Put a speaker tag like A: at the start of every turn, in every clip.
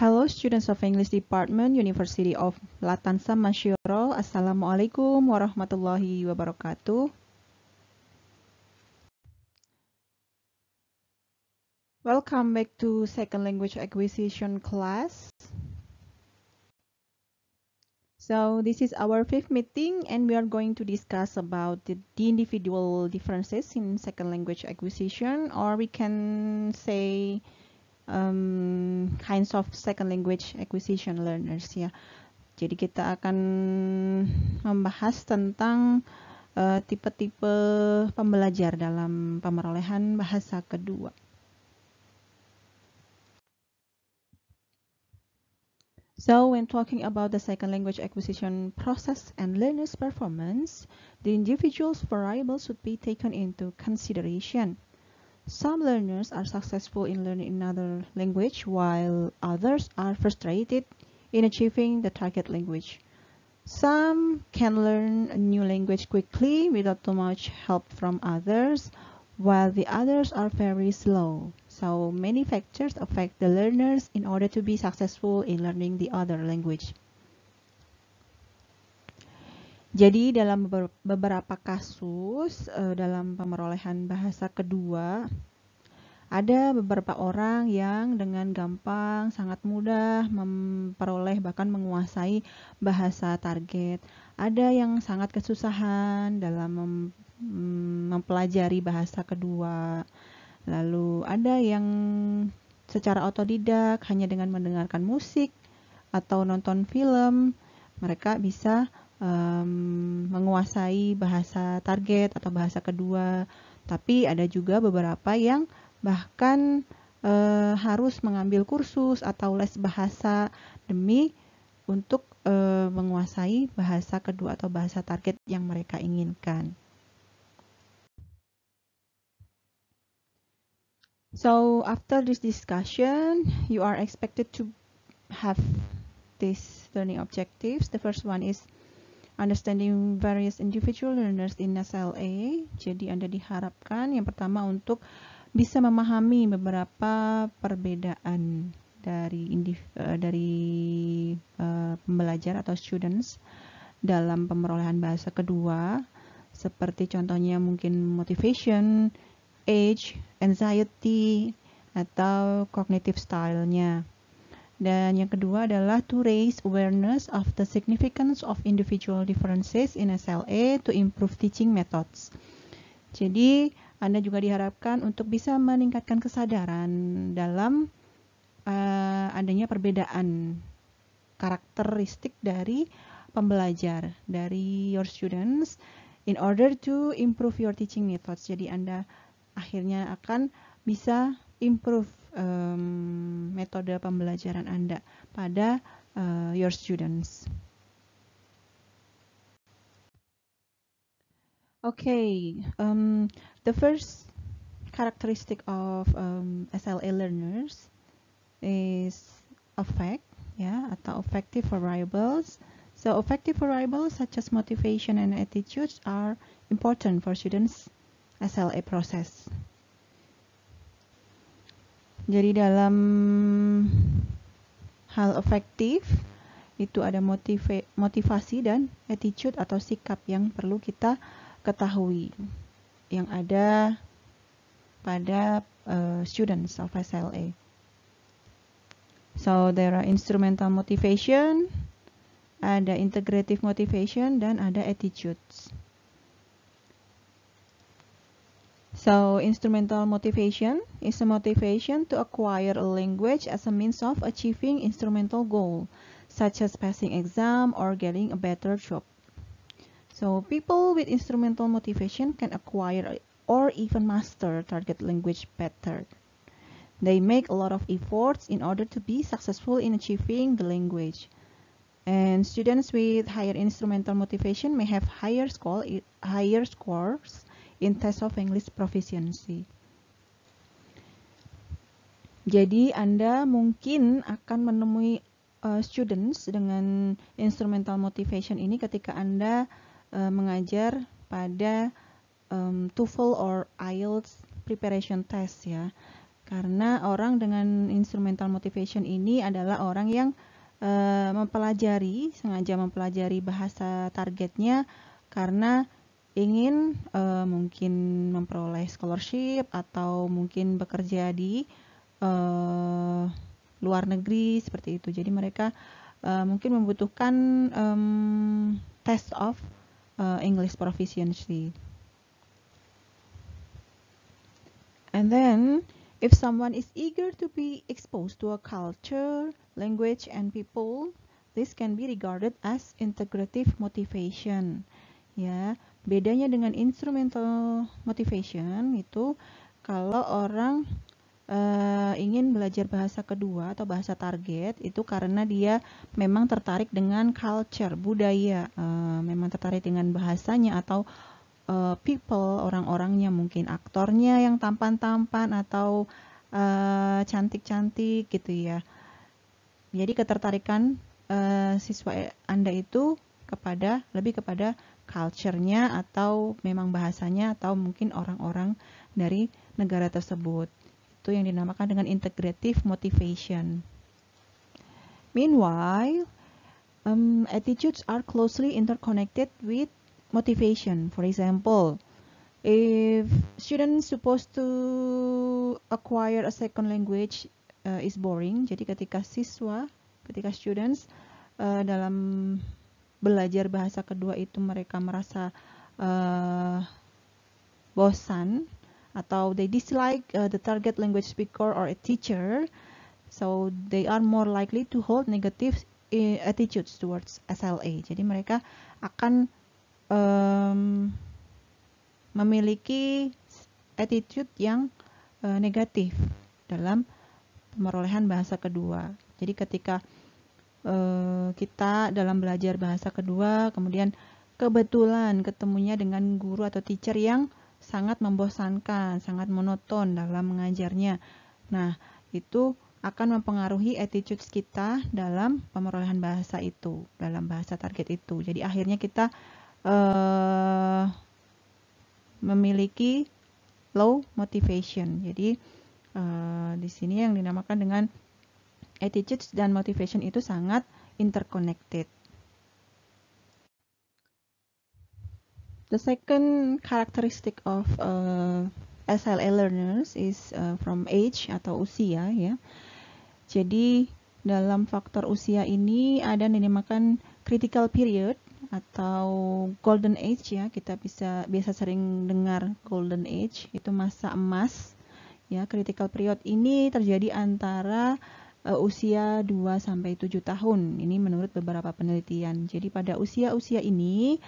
A: Hello students of English Department, University of Latansa Masyoro. Assalamualaikum warahmatullahi wabarakatuh. Welcome back to second language acquisition class. So this is our fifth meeting and we are going to discuss about the individual differences in second language acquisition, or we can say kinds of second language acquisition learners ya. Jadi kita akan membahas tentang tipe-tipe pembelajar dalam pemerolehan bahasa kedua. So when talking about the second language acquisition process and learners' performance, the individual's variables should be taken into consideration. Some learners are successful in learning another language, while others are frustrated in achieving the target language. Some can learn a new language quickly without too much help from others, while the others are very slow. So many factors affect the learners in order to be successful in learning the other language. Jadi dalam beberapa kasus dalam pemerolehan bahasa kedua, ada beberapa orang yang dengan gampang, sangat mudah memperoleh bahkan menguasai bahasa target. Ada yang sangat kesusahan dalam mempelajari bahasa kedua. Lalu ada yang secara otodidak hanya dengan mendengarkan musik atau nonton film, mereka bisa menguasai bahasa target atau bahasa kedua. Tapi ada juga beberapa yang bahkan harus mengambil kursus atau les bahasa demi untuk menguasai bahasa kedua atau bahasa target yang mereka inginkan. So after this discussion, you are expected to have these learning objectives. The first one is understanding various individual learners in SLA. Jadi Anda diharapkan yang pertama untuk bisa memahami beberapa perbedaan dari pembelajar atau students dalam pemerolehan bahasa kedua, seperti contohnya mungkin motivation, age, anxiety, atau cognitive style-nya. Dan yang kedua adalah to raise awareness of the significance of individual differences in SLA to improve teaching methods. Jadi Anda juga diharapkan untuk bisa meningkatkan kesadaran dalam adanya perbedaan karakteristik dari pembelajar, dari your students, in order to improve your teaching methods. Jadi Anda akhirnya akan bisa improve metode pembelajaran Anda pada your students. Okay, the first characteristic of SLA learners is affect, ya, atau affective variables. So affective variables such as motivation and attitudes are important for students SLA process. Jadi dalam hal efektif itu ada motivasi dan attitude atau sikap yang perlu kita ketahui yang ada pada students of SLA. So there are instrumental motivation, ada integrative motivation, dan ada attitudes. So, instrumental motivation is a motivation to acquire a language as a means of achieving instrumental goal, such as passing exam or getting a better job. So, people with instrumental motivation can acquire or even master target language better. They make a lot of efforts in order to be successful in achieving the language. And students with higher instrumental motivation may have higher scores in test of English proficiency. Jadi Anda mungkin akan menemui students dengan instrumental motivation ini ketika Anda mengajar pada TOEFL or IELTS preparation test ya. Karena orang dengan instrumental motivation ini adalah orang yang sengaja mempelajari bahasa targetnya karena ingin mungkin memperoleh scholarship atau mungkin bekerja di luar negeri seperti itu. Jadi mereka mungkin membutuhkan test of English proficiency. And then, if someone is eager to be exposed to a culture, language, and people, this can be regarded as integrative motivation. Ya, bedanya dengan instrumental motivation itu kalau orang ingin belajar bahasa kedua atau bahasa target itu karena dia memang tertarik dengan culture, budaya, memang tertarik dengan bahasanya atau people, orang-orangnya, mungkin aktornya yang tampan-tampan atau cantik-cantik gitu ya. Jadi ketertarikan siswa Anda itu lebih kepada culture-nya atau memang bahasanya atau mungkin orang-orang dari negara tersebut. Itu yang dinamakan dengan integrative motivation. Meanwhile, attitudes are closely interconnected with motivation. For example, if students supposed to acquire a second language is boring, jadi ketika students dalam belajar bahasa kedua itu mereka merasa bosan atau they dislike the target language speaker or a teacher, so they are more likely to hold negative attitudes towards SLA. Jadi mereka akan memiliki attitude yang negatif dalam pemerolehan bahasa kedua. Jadi ketika kita dalam belajar bahasa kedua, kemudian kebetulan ketemunya dengan guru atau teacher yang sangat membosankan, sangat monoton dalam mengajarnya. Nah, itu akan mempengaruhi attitudes kita dalam pemerolehan bahasa itu, dalam bahasa target itu. Jadi akhirnya kita memiliki low motivation. Jadi di sini yang dinamakan dengan attitudes dan motivation itu sangat interconnected. The second characteristic of SLA learners is from age atau usia ya. Jadi dalam faktor usia ini ada yang dinamakan critical period atau golden age ya, kita biasa sering dengar golden age, itu masa emas ya. Critical period ini terjadi antara usia 2 sampai 7 tahun. Ini menurut beberapa penelitian. Jadi pada usia-usia ini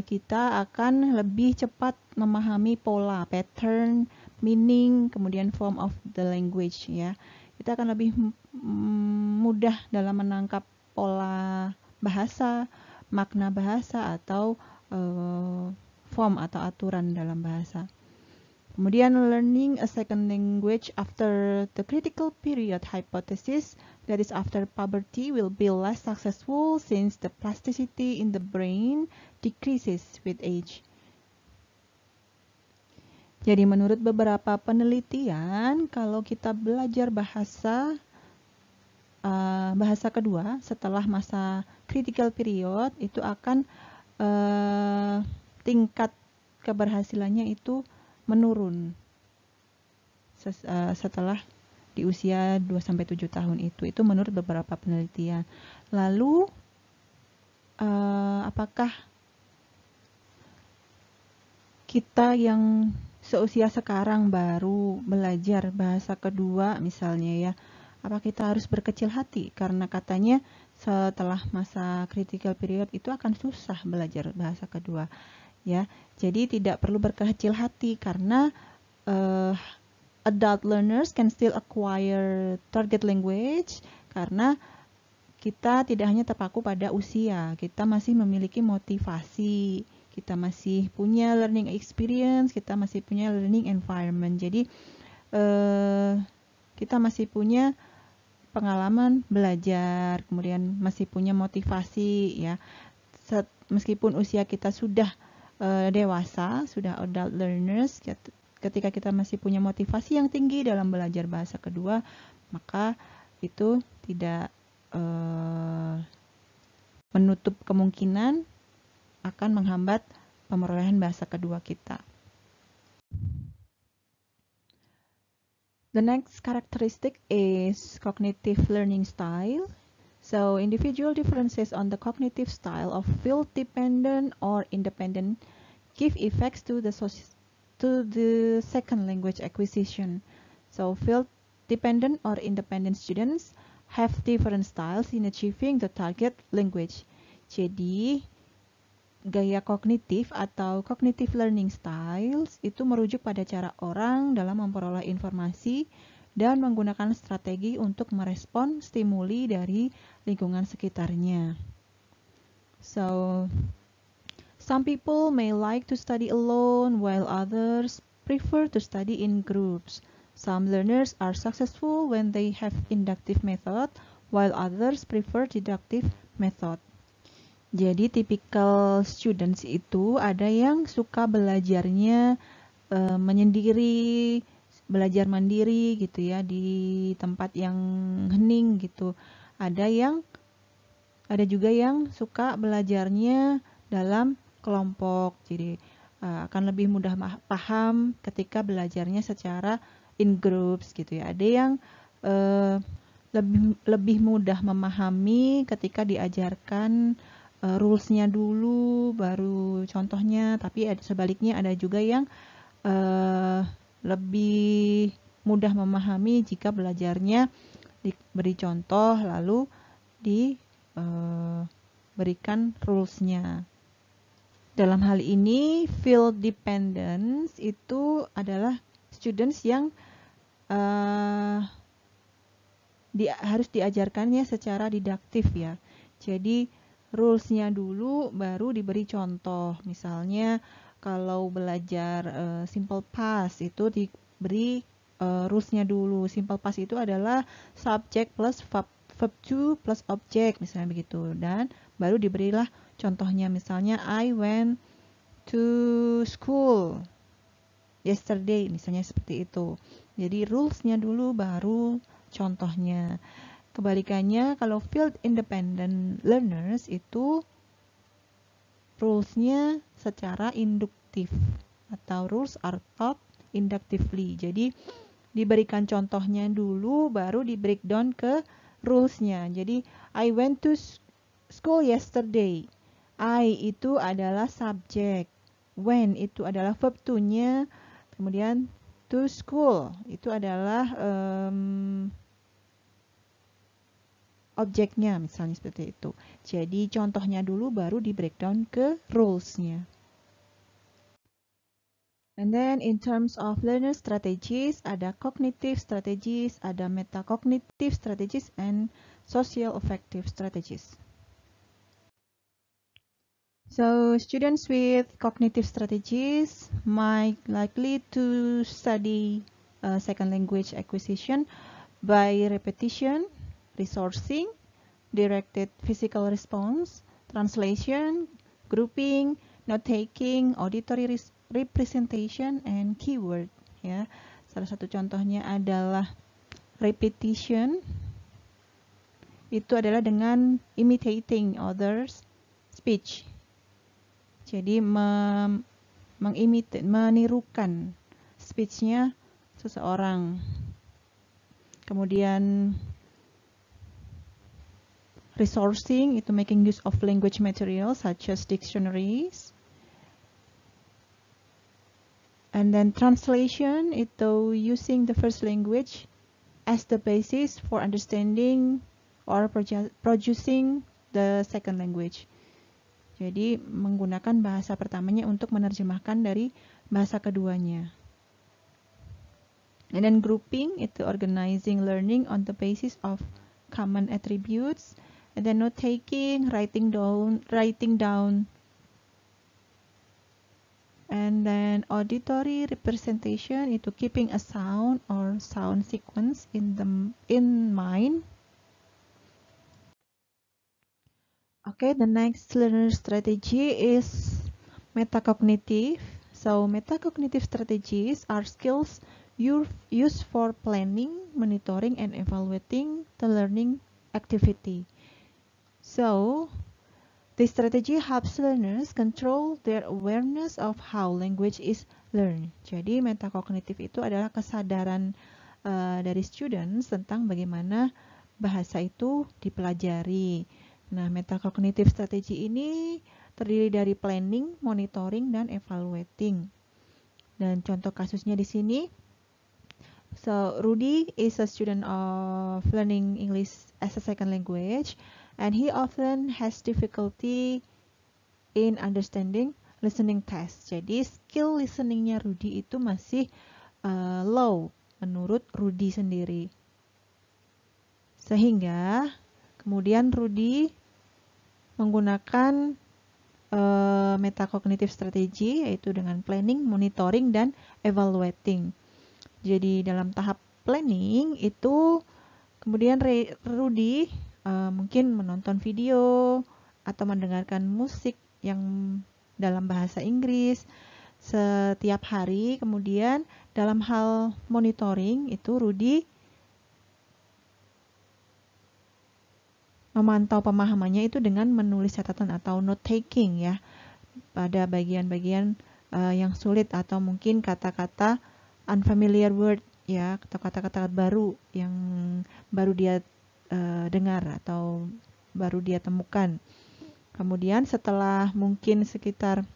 A: kita akan lebih cepat memahami pola, pattern, meaning, kemudian form of the language ya. Kita akan lebih mudah dalam menangkap pola bahasa, makna bahasa atau form atau aturan dalam bahasa. Kemudian learning a second language after the critical period hypothesis, that is after puberty, will be less successful since the plasticity in the brain decreases with age. Jadi menurut beberapa penelitian, kalau kita belajar bahasa kedua setelah masa critical period, itu akan tingkat keberhasilannya itu menurun setelah di usia 2-7 tahun itu menurut beberapa penelitian. Lalu apakah kita yang seusia sekarang baru belajar bahasa kedua misalnya ya, apa kita harus berkecil hati karena katanya setelah masa critical period itu akan susah belajar bahasa kedua ya? Jadi tidak perlu berkecil hati karena adult learners can still acquire target language karena kita tidak hanya terpaku pada usia, kita masih memiliki motivasi, kita masih punya learning experience, kita masih punya learning environment. Jadi kita masih punya pengalaman belajar, kemudian masih punya motivasi ya. Meskipun usia kita sudah dewasa, sudah adult learners, ketika kita masih punya motivasi yang tinggi dalam belajar bahasa kedua, maka itu tidak menutup kemungkinan akan menghambat pemerolehan bahasa kedua kita. The next characteristic is cognitive learning style. So individual differences on the cognitive style of field-dependent or independent give effects to the second language acquisition. So field-dependent or independent students have different styles in achieving the target language. Jadi gaya kognitif atau cognitive learning styles itu merujuk pada cara orang dalam memperoleh informasi dan menggunakan strategi untuk merespon stimuli dari lingkungan sekitarnya. So, some people may like to study alone while others prefer to study in groups. Some learners are successful when they have inductive method while others prefer deductive method. Jadi typical students itu ada yang suka belajarnya menyendiri, belajar mandiri gitu ya, di tempat yang hening gitu. Ada juga yang suka belajarnya dalam kelompok. Jadi akan lebih mudah paham ketika belajarnya secara in groups gitu ya. Ada yang lebih mudah memahami ketika diajarkan rules-nya dulu baru contohnya, tapi sebaliknya ada juga yang lebih mudah memahami jika belajarnya diberi contoh lalu diberikan rules-nya. Dalam hal ini field dependence itu adalah students yang harus diajarkannya secara didaktif ya. Jadi rules-nya dulu baru diberi contoh. Misalnya kalau belajar simple past itu diberi rules-nya dulu. Simple past itu adalah subject plus verb to plus object misalnya begitu, dan baru diberilah contohnya, misalnya I went to school yesterday misalnya seperti itu. Jadi rules-nya dulu baru contohnya. Kebalikannya kalau field independent learners itu rules-nya secara induktif atau rules are taught inductively. Jadi diberikan contohnya dulu baru di breakdown ke rules-nya. Jadi I went to school yesterday. I itu adalah subjek. When itu adalah verb to-nya. Kemudian to school itu adalah objeknya misalnya seperti itu. Jadi contohnya dulu baru di breakdown ke rules-nya. And then in terms of learner strategies, ada cognitive strategies, ada metacognitive strategies, and social affective strategies. So students with cognitive strategies might likely to study second language acquisition by repetition, resourcing, directed physical response, translation, grouping, note-taking, auditory representation, and keyword. Ya, salah satu contohnya adalah repetition. Itu adalah dengan imitating others' speech. Jadi menirukan speech-nya seseorang. Kemudian resourcing itu making use of language materials such as dictionaries. And then translation itu using the first language as the basis for understanding or producing the second language. Jadi menggunakan bahasa pertamanya untuk menerjemahkan dari bahasa keduanya. And then grouping itu organizing learning on the basis of common attributes. And then note-taking, writing down. And then auditory representation itu keeping a sound or sound sequence in mind. Okay, the next learner strategy is metacognitive. So metacognitive strategies are skills used for planning, monitoring, and evaluating the learning activity. So this strategy helps learners control their awareness of how language is learned. Jadi metakognitif itu adalah kesadaran dari students tentang bagaimana bahasa itu dipelajari. Nah, metacognitive strategy ini terdiri dari planning, monitoring, dan evaluating. Dan contoh kasusnya di sini, so Rudy is a student of learning English as a second language, and he often has difficulty in understanding listening test. Jadi skill listeningnya Rudy itu masih low menurut Rudy sendiri. Sehingga kemudian Rudy menggunakan metacognitive strategy, yaitu dengan planning, monitoring, dan evaluating. Jadi dalam tahap planning itu kemudian Rudy mungkin menonton video atau mendengarkan musik yang dalam bahasa Inggris setiap hari. Kemudian dalam hal monitoring itu Rudy memantau pemahamannya itu dengan menulis catatan atau note taking ya pada bagian-bagian yang sulit atau mungkin kata-kata unfamiliar word ya, atau kata-kata baru yang baru dia dengar atau baru dia temukan. Kemudian setelah mungkin sekitar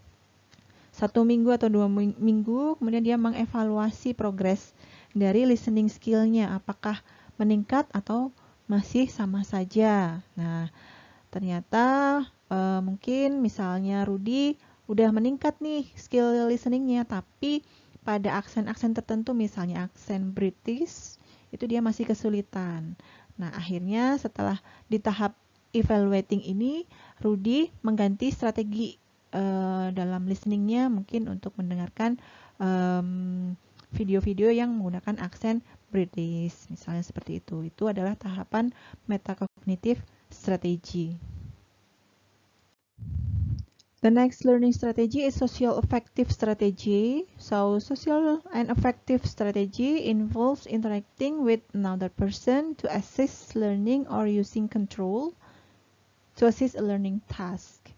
A: 1 minggu atau 2 minggu, kemudian dia mengevaluasi progres dari listening skill-nya, apakah meningkat atau masih sama saja. Nah, ternyata mungkin misalnya Rudy udah meningkat nih skill listeningnya, tapi pada aksen-aksen tertentu, misalnya aksen British, itu dia masih kesulitan. Nah, akhirnya setelah di tahap evaluating ini, Rudy mengganti strategi dalam listeningnya, mungkin untuk mendengarkan video-video yang menggunakan aksen British, misalnya seperti itu. Itu adalah tahapan metacognitive strategy. The next learning strategy is social affective strategy. So social and affective strategy involves interacting with another person to assist learning or using control to assist a learning task.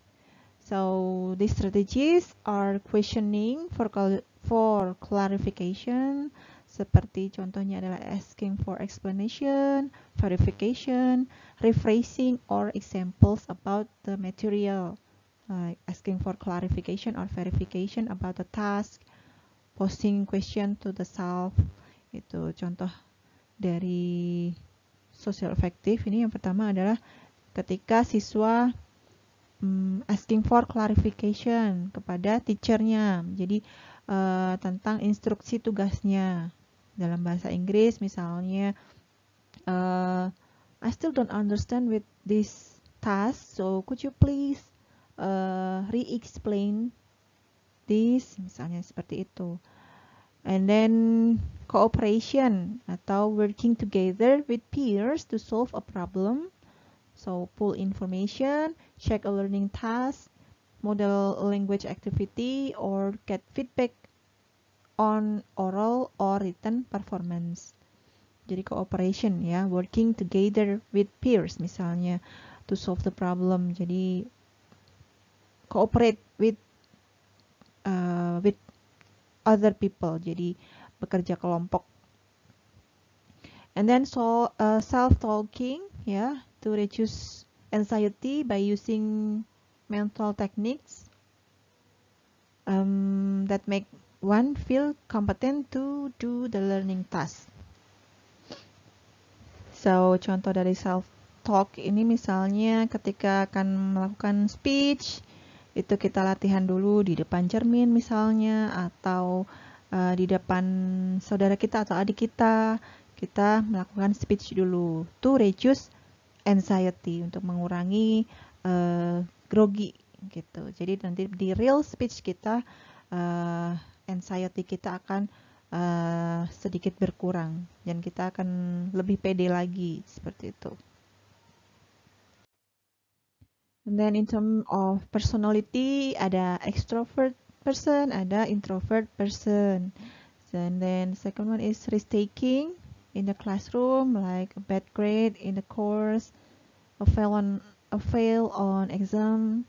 A: So these strategies are questioning for clarification, seperti contohnya adalah asking for explanation, verification, rephrasing, or examples about the material, like asking for clarification or verification about the task, posing question to the self. Itu contoh dari social affective. Ini yang pertama adalah ketika siswa asking for clarification kepada teachernya, jadi tentang instruksi tugasnya dalam bahasa Inggris, misalnya I still don't understand with this task, so could you please re-explain this, misalnya seperti itu. And then cooperation atau working together with peers to solve a problem. So pull information, check a learning task, model a language activity, or get feedback on oral or written performance. Jadi cooperation ya, working together with peers misalnya to solve the problem. Jadi cooperate with other people. Jadi bekerja kelompok. And then self-talking ya, to reduce anxiety by using mental techniques that make one feel competent to do the learning task. So, contoh dari self-talk ini misalnya ketika akan melakukan speech, itu kita latihan dulu di depan cermin misalnya, atau di depan saudara kita atau adik kita melakukan speech dulu. To reduce anxiety, untuk mengurangi grogi gitu. Jadi nanti di real speech kita anxiety kita akan sedikit berkurang dan kita akan lebih pede lagi seperti itu. And then in terms of personality ada extrovert, person, ada introvert person. And then second one is risk-taking in the classroom, like a bad grade in the course, a fail on exam.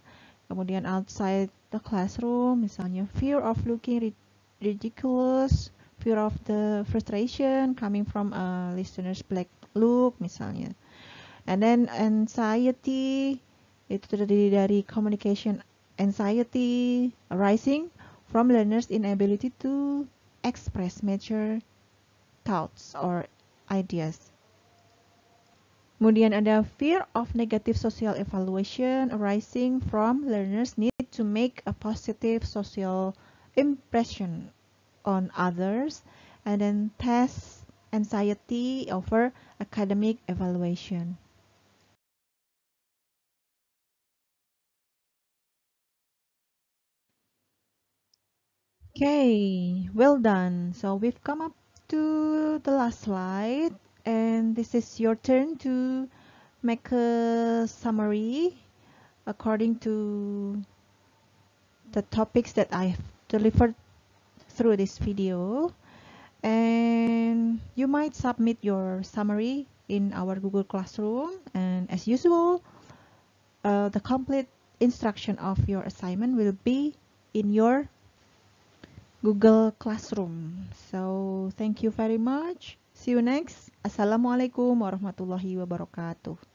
A: Kemudian outside the classroom, misalnya fear of looking ridiculous, fear of the frustration coming from a listener's black look, misalnya. And then anxiety, itu terdiri dari communication anxiety arising from learners' inability to express mature thoughts or ideas. Kemudian ada fear of negative social evaluation arising from learners' need to make a positive social impression on others, and then test anxiety over academic evaluation. Okay, well done. So we've come up to the last slide, and this is your turn to make a summary according to the topics that I've delivered through this video. And you might submit your summary in our Google Classroom, and as usual, the complete instruction of your assignment will be in your Google Classroom. So thank you very much. See you next. Assalamualaikum warahmatullahi wabarakatuh.